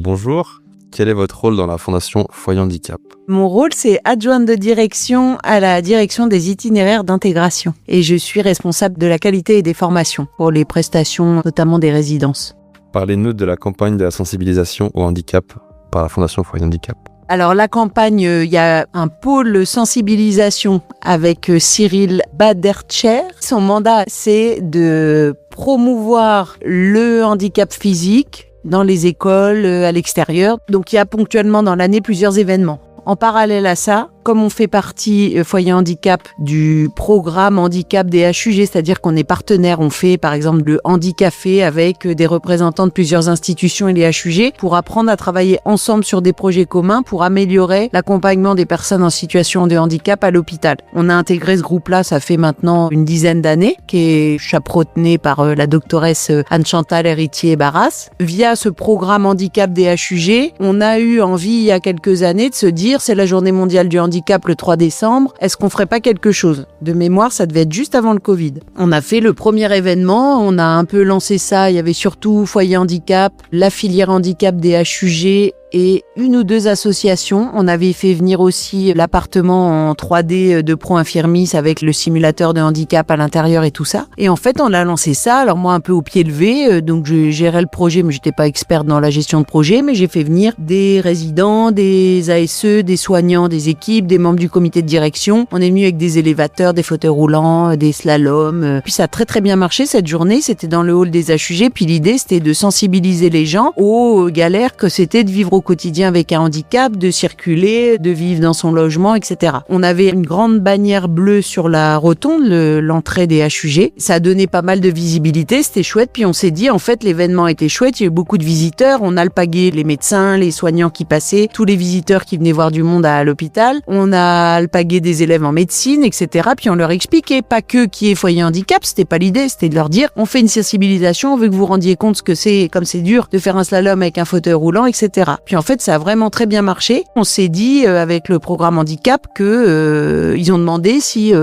bonjour. Quel est votre rôle dans la Fondation Foyer Handicap ? Mon rôle, c'est adjointe de direction à la direction des itinéraires d'intégration. Et je suis responsable de la qualité et des formations pour les prestations, notamment des résidences. Parlez-nous de la campagne de la sensibilisation au handicap par la Fondation Foyer Handicap. Alors la campagne, il y a un pôle sensibilisation avec Cyril Badertcher. Son mandat, c'est de promouvoir le handicap physique dans les écoles, à l'extérieur. Donc il y a ponctuellement dans l'année plusieurs événements. En parallèle à ça, comme on fait partie, Foyer Handicap, du programme handicap des HUG, c'est-à-dire qu'on est partenaire, on fait par exemple le handicafé avec des représentants de plusieurs institutions et les HUG pour apprendre à travailler ensemble sur des projets communs pour améliorer l'accompagnement des personnes en situation de handicap à l'hôpital. On a intégré ce groupe-là, ça fait maintenant une dizaine d'années, qui est chapeauté par la doctoresse Anne-Chantal Héritier-Barras. Via ce programme handicap des HUG, on a eu envie il y a quelques années de se dire c'est la journée mondiale du handicap le 3 décembre, est-ce qu'on ferait pas quelque chose ? De mémoire, ça devait être juste avant le Covid. On a fait le premier événement, on a un peu lancé ça, il y avait surtout Foyer Handicap, la filière handicap des HUG et une ou deux associations. On avait fait venir aussi l'appartement en 3D de Pro Infirmis avec le simulateur de handicap à l'intérieur et tout ça. Et en fait, on a lancé ça, alors moi un peu au pied levé, donc je gérais le projet, mais j'étais pas experte dans la gestion de projet, mais j'ai fait venir des résidents, des ASE, des soignants, des équipes, des membres du comité de direction. On est venu avec des élévateurs, des fauteuils roulants, des slaloms. Puis ça a très très bien marché cette journée, c'était dans le hall des HUG, puis l'idée c'était de sensibiliser les gens aux galères que c'était de vivre au quotidien avec un handicap, de circuler, de vivre dans son logement, etc. On avait une grande bannière bleue sur la rotonde, l'entrée des HUG. Ça a donné pas mal de visibilité, c'était chouette. Puis on s'est dit, en fait, l'événement était chouette, il y a eu beaucoup de visiteurs. On a alpagué les médecins, les soignants qui passaient, tous les visiteurs qui venaient voir du monde à l'hôpital. On a alpagué des élèves en médecine, etc. Puis on leur expliquait, pas que qui est foyer handicap, c'était pas l'idée, c'était de leur dire, on fait une sensibilisation, on veut que vous vous rendiez compte ce que c'est, comme c'est dur de faire un slalom avec un fauteuil roulant, etc. Puis en fait, ça a vraiment très bien marché. On s'est dit avec le programme handicap que ils ont demandé si,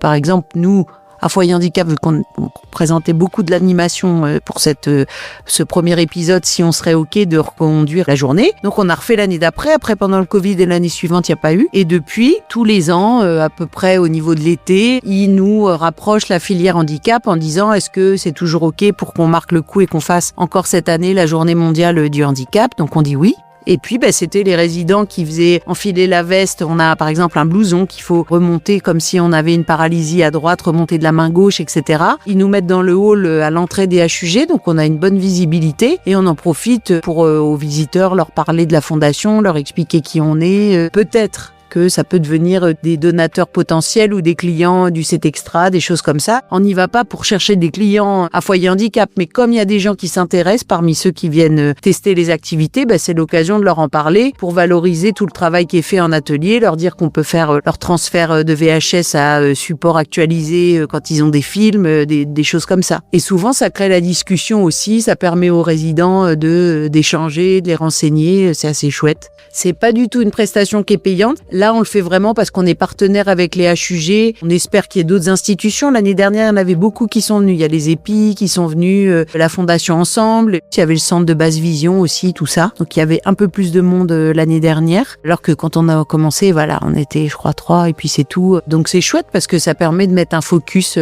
par exemple, nous, à Foyer Handicap, vu qu'on présentait beaucoup de l'animation pour ce premier épisode, si on serait OK de reconduire la journée. Donc on a refait l'année d'après. Après, pendant le Covid et l'année suivante, il n'y a pas eu. Et depuis, tous les ans, à peu près au niveau de l'été, ils nous rapprochent la filière handicap en disant est-ce que c'est toujours OK pour qu'on marque le coup et qu'on fasse encore cette année la journée mondiale du handicap. Donc on dit oui. Et puis, c'était les résidents qui faisaient enfiler la veste. On a, par exemple, un blouson qu'il faut remonter comme si on avait une paralysie à droite, remonter de la main gauche, etc. Ils nous mettent dans le hall à l'entrée des HUG, donc on a une bonne visibilité et on en profite pour, aux visiteurs, leur parler de la fondation, leur expliquer qui on est. Peut-être que ça peut devenir des donateurs potentiels ou des clients du CETExtra, des choses comme ça. On n'y va pas pour chercher des clients à Foyer Handicap, mais comme il y a des gens qui s'intéressent parmi ceux qui viennent tester les activités, c'est l'occasion de leur en parler pour valoriser tout le travail qui est fait en atelier, leur dire qu'on peut faire leur transfert de VHS à support actualisé quand ils ont des films, des choses comme ça. Et souvent, ça crée la discussion aussi, ça permet aux résidents d'échanger, de les renseigner, c'est assez chouette. C'est pas du tout une prestation qui est payante. Là, on le fait vraiment parce qu'on est partenaire avec les HUG. On espère qu'il y ait d'autres institutions. L'année dernière, il y en avait beaucoup qui sont venus. Il y a les EPI qui sont venus, la Fondation Ensemble. Il y avait le centre de Basse Vision aussi, tout ça. Donc, il y avait un peu plus de monde l'année dernière. Alors que quand on a commencé, on était, je crois, 3 et puis c'est tout. Donc, c'est chouette parce que ça permet de mettre un focus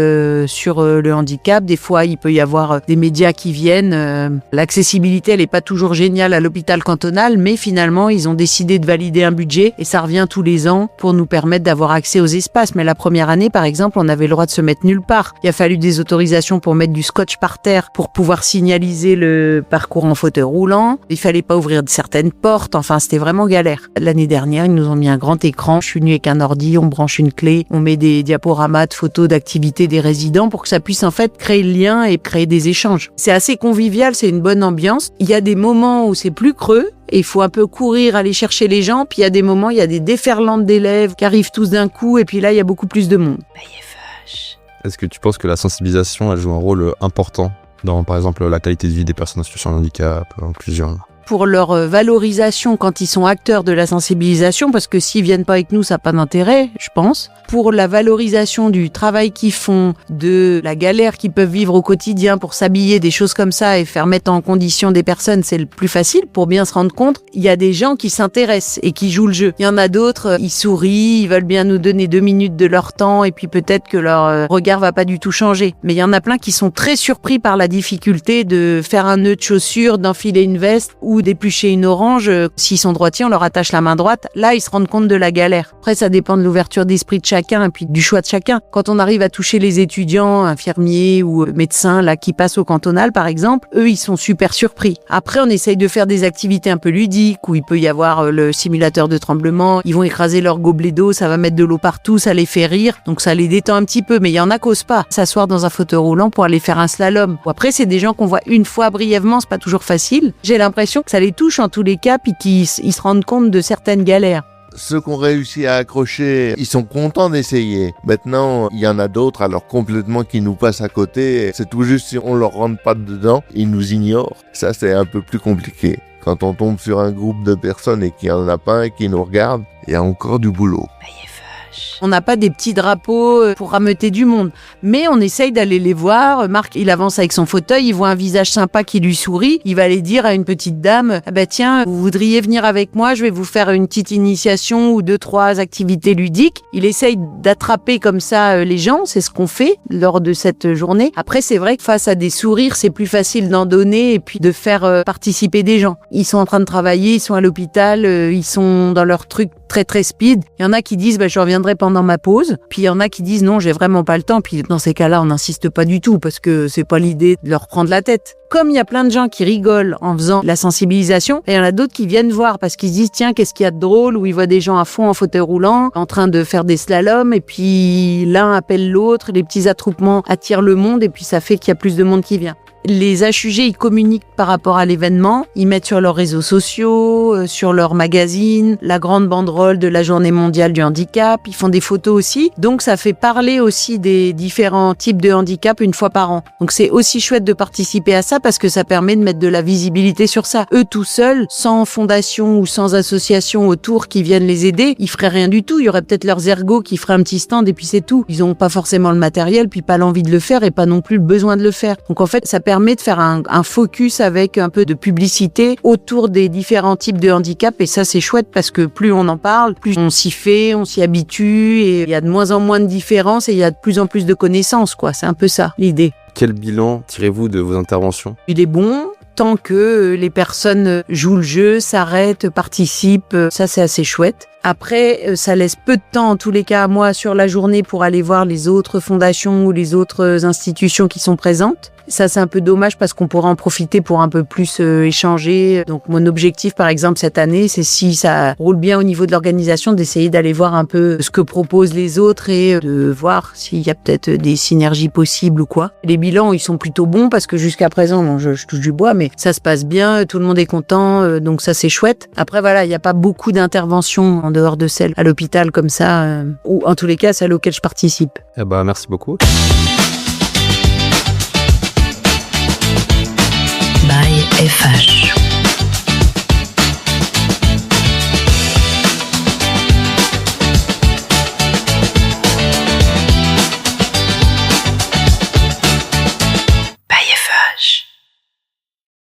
sur le handicap. Des fois, il peut y avoir des médias qui viennent. L'accessibilité, elle est pas toujours géniale à l'hôpital cantonal, mais finalement, ils ont décidé de valider un budget et ça revient tous les ans pour nous permettre d'avoir accès aux espaces. Mais la première année, par exemple, on avait le droit de se mettre nulle part. Il a fallu des autorisations pour mettre du scotch par terre pour pouvoir signaliser le parcours en fauteuil roulant. Il fallait pas ouvrir certaines portes. Enfin, c'était vraiment galère. L'année dernière, ils nous ont mis un grand écran. Je suis venue avec un ordi, on branche une clé, on met des diaporamas de photos d'activités des résidents pour que ça puisse en fait créer le lien et créer des échanges. C'est assez convivial, c'est une bonne ambiance. Il y a des moments où c'est plus creux. Et il faut un peu courir, aller chercher les gens. Puis il y a des moments, il y a des déferlantes d'élèves qui arrivent tous d'un coup. Et puis là, il y a beaucoup plus de monde. Est-ce que tu penses que la sensibilisation elle joue un rôle important dans, par exemple, la qualité de vie des personnes en situation de handicap, inclusion ? pour leur valorisation quand ils sont acteurs de la sensibilisation, parce que s'ils viennent pas avec nous, ça n'a pas d'intérêt, je pense. Pour la valorisation du travail qu'ils font, de la galère qu'ils peuvent vivre au quotidien pour s'habiller, des choses comme ça, et faire mettre en condition des personnes, c'est le plus facile pour bien se rendre compte. Il y a des gens qui s'intéressent et qui jouent le jeu. Il y en a d'autres, ils sourient, ils veulent bien nous donner 2 minutes de leur temps, et puis peut-être que leur regard va pas du tout changer. Mais il y en a plein qui sont très surpris par la difficulté de faire un nœud de chaussure, d'enfiler une veste ou d'éplucher une orange. S'ils sont droitiers, on leur attache la main droite. Là, ils se rendent compte de la galère. Après, ça dépend de l'ouverture d'esprit de chacun et puis du choix de chacun. Quand on arrive à toucher les étudiants, infirmiers ou médecins là qui passent au cantonal, par exemple, eux, ils sont super surpris. Après, on essaye de faire des activités un peu ludiques où il peut y avoir le simulateur de tremblement. Ils vont écraser leur gobelet d'eau, ça va mettre de l'eau partout, ça les fait rire. Donc, ça les détend un petit peu. Mais il y en a qui osent pas s'asseoir dans un fauteuil roulant pour aller faire un slalom. Après, c'est des gens qu'on voit une fois brièvement, c'est pas toujours facile. J'ai l'impression que ça les touche en tous les cas, puis qu'ils se rendent compte de certaines galères. Ceux qui ont réussi à accrocher, ils sont contents d'essayer. Maintenant, il y en a d'autres, alors complètement, qui nous passent à côté. C'est tout juste si on leur rentre pas dedans, ils nous ignorent. Ça, c'est un peu plus compliqué. Quand on tombe sur un groupe de personnes et qu'il n'y en a pas un qui nous regarde, il y a encore du boulot. On n'a pas des petits drapeaux pour rameuter du monde, mais on essaye d'aller les voir. Marc, il avance avec son fauteuil, il voit un visage sympa qui lui sourit, il va aller dire à une petite dame, ah bah tiens, vous voudriez venir avec moi, je vais vous faire une petite initiation ou 2-3 activités ludiques. Il essaye d'attraper comme ça les gens, c'est ce qu'on fait lors de cette journée. Après, c'est vrai que face à des sourires, c'est plus facile d'en donner et puis de faire participer des gens. Ils sont en train de travailler, ils sont à l'hôpital, ils sont dans leur truc très speed. Il y en a qui disent je reviendrai pendant ma pause, puis il y en a qui disent non, j'ai vraiment pas le temps. Puis dans ces cas-là, on n'insiste pas du tout parce que c'est pas l'idée de leur prendre la tête. Comme il y a plein de gens qui rigolent en faisant la sensibilisation, et il y en a d'autres qui viennent voir parce qu'ils se disent tiens, qu'est-ce qu'il y a de drôle, où ils voient des gens à fond en fauteuil roulant en train de faire des slaloms, et puis l'un appelle l'autre, les petits attroupements attirent le monde et puis ça fait qu'il y a plus de monde qui vient. Les HUG, ils communiquent par rapport à l'événement, ils mettent sur leurs réseaux sociaux, sur leur magazine, la grande banderole de la Journée mondiale du handicap, ils font des photos aussi, donc ça fait parler aussi des différents types de handicap une fois par an. Donc c'est aussi chouette de participer à ça parce que ça permet de mettre de la visibilité sur ça. Eux tout seuls, sans fondation ou sans association autour qui viennent les aider, ils feraient rien du tout, il y aurait peut-être leurs ergots qui feraient un petit stand et puis c'est tout. Ils n'ont pas forcément le matériel, puis pas l'envie de le faire et pas non plus le besoin de le faire. Donc en fait, ça permet de faire un focus avec un peu de publicité autour des différents types de handicap et ça c'est chouette parce que plus on en parle, plus on s'y fait, on s'y habitue et il y a de moins en moins de différences et il y a de plus en plus de connaissances quoi, c'est un peu ça l'idée. Quel bilan tirez-vous de vos interventions ? Il est bon tant que les personnes jouent le jeu, s'arrêtent, participent, ça c'est assez chouette. Après, ça laisse peu de temps, en tous les cas, moi, sur la journée pour aller voir les autres fondations ou les autres institutions qui sont présentes. Ça, c'est un peu dommage parce qu'on pourrait en profiter pour un peu plus échanger. Donc, mon objectif, par exemple, cette année, c'est si ça roule bien au niveau de l'organisation, d'essayer d'aller voir un peu ce que proposent les autres et de voir s'il y a peut-être des synergies possibles ou quoi. Les bilans, ils sont plutôt bons parce que jusqu'à présent, bon, je touche du bois, mais ça se passe bien, tout le monde est content, donc ça, c'est chouette. Après, voilà, il n'y a pas beaucoup d'interventions en dehors de celles à l'hôpital comme ça, ou en tous les cas, celles auxquelles je participe. Merci beaucoup.